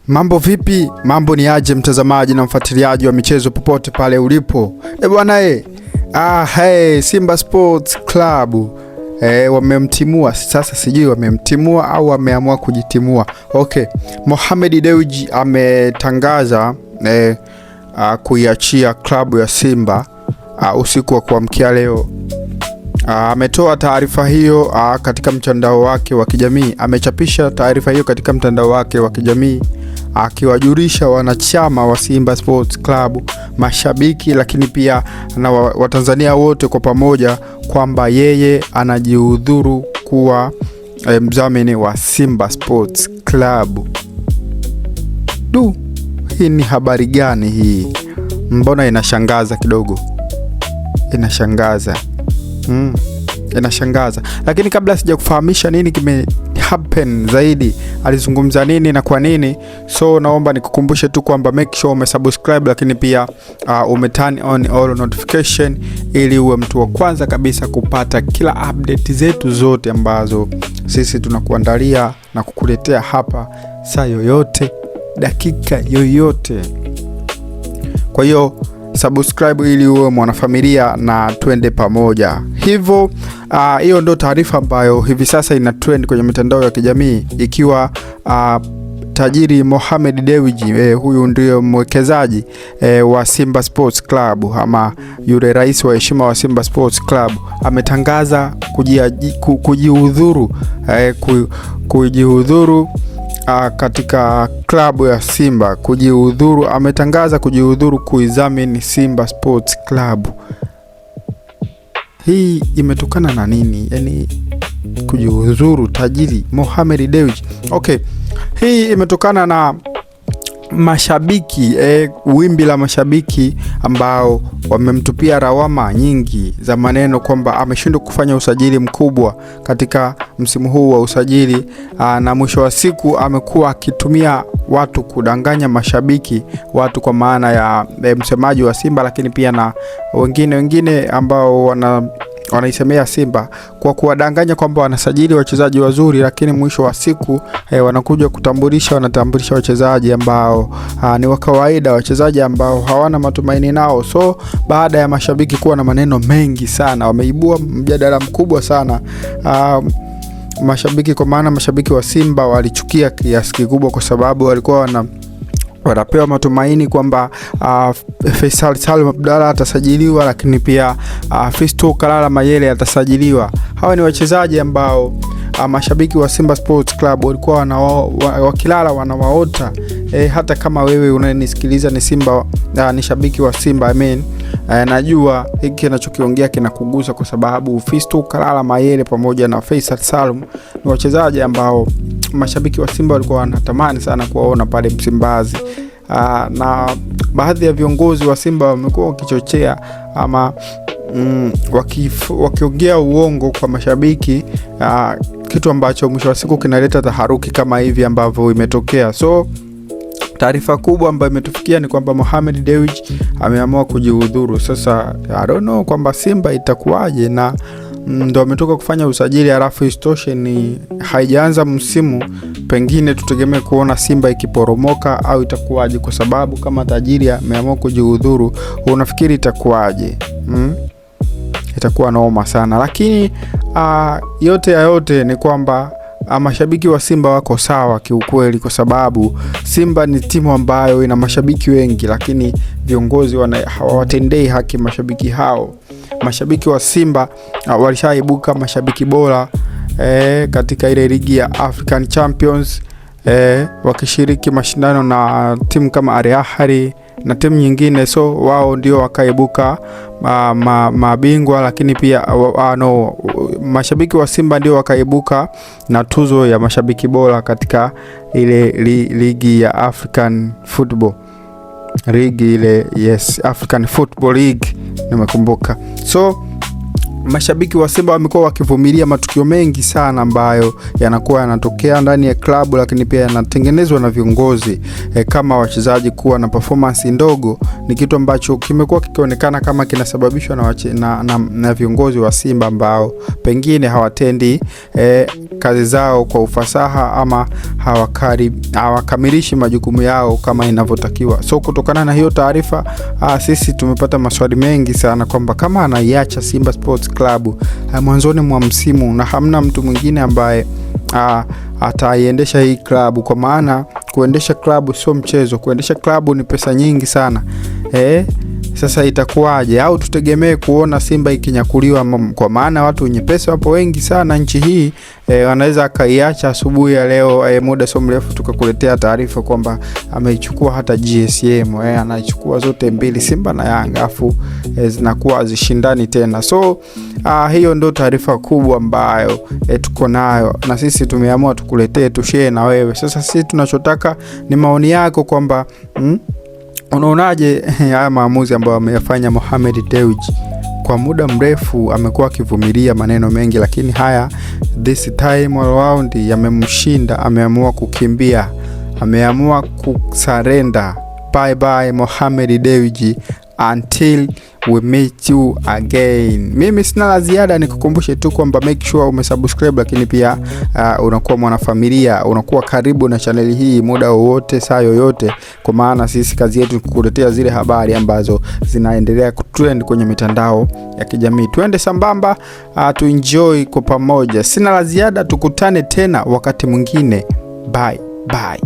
Mambo vipi? Mambo ni aje mtazamaji na mfuatiliaji wa michezo popote pale ulipo. Bwana Simba Sports Club wamemtimua. Sasa sijui wamemtimua au wameamua kujitimua. Okay. Mohamed Dewji ametangaza kuiachia klabu ya Simba usiku wa kuamkia leo. Ametoa taarifa hiyo katika mtandao wake wa kijamii. Amechapisha taarifa hiyo katika mtandao wake wa kijamii akiwajulisha wanachama wa Simba Sports Club, mashabiki, lakini pia na Watanzania wote kwa pamoja kwamba yeye anajiudhuru kuwa mdhamini wa Simba Sports Club. Hii ni habari gani hii? Mbona inashangaza kidogo? Inashangaza. Inashangaza. Lakini kabla sija kufahamisha nini kime happen zaidi, alizungumza nini na kwa nini, so naomba nikukumbushe tu kwamba make sure umesubscribe, lakini pia umeturn on all notification ili uwe mtu wa kwanza kabisa kupata kila update zetu zote ambazo sisi tunakuandalia na kukuletea hapa saa yoyote, dakika yoyote. Kwa hiyo subscribe ili uwe mwanafamilia na twende pamoja. Hivyo hiyo ndo taarifa ambayo hivi sasa ina trend kwenye mitandao ya kijamii, ikiwa tajiri Mohamed Dewji, huyu ndio mwekezaji wa Simba Sports Club, ama yule rais wa heshima wa Simba Sports Club, ametangaza kujihudhuru katika klabu ya Simba. Ametangaza kujihudhuru kuidhamini Simba Sports Club. Hii imetokana na nini? Yani kujihudhuru tajiri Mohamed Dewji. Okay. Hii imetokana na mashabiki, wimbi la mashabiki ambao wamemtupia lawama nyingi za maneno kwamba ameshindwa kufanya usajili mkubwa katika msimu huu wa usajili, na mwisho wa siku amekuwa akitumia watu kudanganya mashabiki, watu kwa maana ya msemaji wa Simba, lakini pia na wengine ambao wanaisemea Simba kwa kuwadanganya kwamba wanasajili wachezaji wazuri, lakini mwisho wa siku wanakuja wanatambulisha wachezaji ambao ni wa kawaida, wachezaji ambao hawana matumaini nao. So baada ya mashabiki kuwa na maneno mengi sana, wameibua mjadala mkubwa sana mashabiki, kwa maana mashabiki wa Simba walichukia kiasi kikubwa, kwa sababu walikuwa wanapewa matumaini kwamba Faisal Salum Abdalla atasajiliwa, lakini pia Fiston Kalala Mayele atasajiliwa. Hawa ni wachezaji ambao mashabiki wa Simba Sports Club walikuwa wakilala wanawaota. Hata kama wewe unanisikiliza ni Simba, ni shabiki wa Simba, najua hiki ninachokiongea kinakugusa, kwa sababu Fiston Kalala Mayele pamoja na Faisal Salum ni wachezaji ambao mashabiki wa Simba walikuwa wanatamani sana kuwaona pale Msimbazi. Na baadhi ya viongozi wa Simba wamekuwa wakichochea ama wakiongea uongo kwa mashabiki, kitu ambacho mwisho wa siku kinaleta taharuki kama hivi ambavyo imetokea. So taarifa kubwa ambayo imetufikia ni kwamba Mohamed Dewji ameamua kujihudhuru. Sasa I don't know kwamba Simba itakuwaje, na ndo ametoka kufanya usajili, halafu istoshe ni haijaanza msimu. Pengine tutegemee kuona Simba ikiporomoka au itakuwaje, kwa sababu kama tajiri ameamua kujihudhuru, unafikiri itakuwaje? Itakuwa noma sana. Lakini yote ya yote ni kwamba mashabiki wa Simba wako sawa kiukweli, kwa sababu Simba ni timu ambayo ina mashabiki wengi, lakini viongozi hawatendei haki mashabiki hao. Mashabiki wa Simba walishaibuka mashabiki bora katika ile ligi ya African Champions, wakishiriki mashindano na timu kama Al Ahly na timu nyingine. So wao ndio wakaibuka mabingwa, lakini pia mashabiki wa Simba ndio wakaibuka na tuzo ya mashabiki bora katika ile ligi ya African Football League, ile African Football League, nimekumbuka. So mashabiki wa Simba wamekuwa wakivumilia matukio mengi sana ambayo yanakuwa yanatokea ndani ya klabu, lakini pia yanatengenezwa na viongozi kama wachezaji kuwa na performance ndogo. Ni kitu ambacho kimekuwa kikionekana kama kinasababishwa na viongozi wa Simba ambao pengine hawatendi kazi zao kwa ufasaha ama hawakamilishi majukumu yao kama inavyotakiwa. So kutokana na hiyo taarifa, sisi tumepata maswali mengi sana kwamba kama anaiacha Simba Sports Club mwanzoni mwa msimu na hamna mtu mwingine ambaye ataiendesha hii klabu, kwa maana kuendesha klabu sio mchezo. Kuendesha klabu ni pesa nyingi sana. Sasa itakuwaje? Au tutegemee kuona Simba ikinyakuliwa? Kwa maana watu wenye pesa wapo wengi sana nchi hii, wanaweza akaiacha asubuhi ya leo, muda sio mrefu tukakuletea taarifa kwamba ameichukua hata GSM, anaichukua zote mbili, Simba na Yanga, afu zinakuwa zishindani tena. So hiyo ndio taarifa kubwa ambayo tuko nayo, na sisi tumeamua tukuletee, tushare na wewe. Sasa sisi tunachotaka ni maoni yako kwamba unaonaje haya maamuzi ambayo ameyafanya Mohamed Dewji. Kwa muda mrefu amekuwa akivumilia maneno mengi, lakini haya this time around yamemshinda. Ameamua kukimbia, ameamua kusurrender. Bye bye Mohamed Dewji, until we meet you again. Mimi sina la ziada, nikukumbushe tu kwamba make sure umesubscribe, lakini pia unakuwa mwanafamilia, unakuwa karibu na channel hii muda wowote, saa yoyote, kwa maana sisi kazi yetu kukuletea zile habari ambazo zinaendelea kutrend kwenye mitandao ya kijamii. Tuende sambamba, tu enjoy kwa pamoja. Sina la ziada, tukutane tena wakati mwingine. Bye bye.